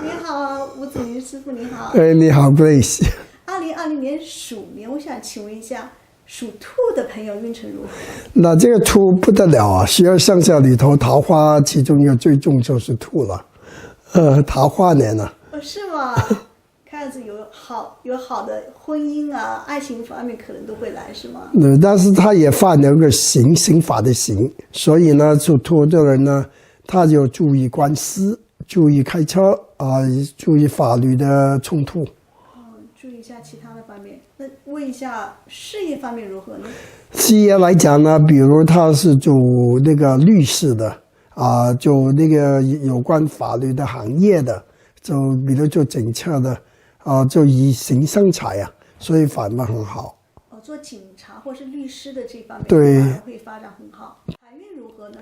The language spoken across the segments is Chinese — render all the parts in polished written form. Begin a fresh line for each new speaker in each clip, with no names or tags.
你好，吴子云师傅，你好。
你好 ，Grace。
2020年鼠年，我想请问一下，属兔的朋友运程如何？
那这个兔不得了啊！12生肖里头，桃花其中一个最重就是兔了，桃花年了。
是吗？看样子有好的婚姻啊，爱情方面可能都会来，是吗？
但是他也犯了个刑法的刑，所以呢，属兔的人呢，他就注意官司，注意开车啊，注意法律的冲突。
注意一下其他的方面。那问一下事业方面如何呢？
事业来讲呢，比如他是做那个律师的啊，就那个有关法律的行业的，就比如做警察的啊，就以刑生财啊，所以反而很好。
做警察或是律师的这方面，
对，
会发展很好。财运如何呢？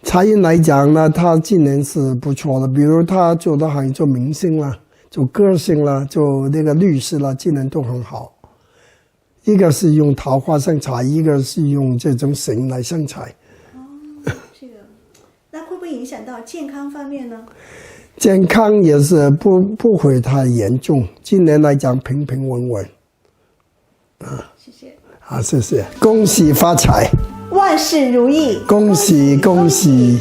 财运来讲呢，他今年是不错的，比如他做的行业做明星啦，做歌星啦，做那个律师啦，今年都很好。一个是用桃花生财，一个是用这种刑来生财。
这个，那会不会影响到健康方面呢？
健康也是不会太严重，今年来讲平平稳稳。
谢谢。
好，谢谢，恭喜发财，
万事如意，
恭喜恭喜。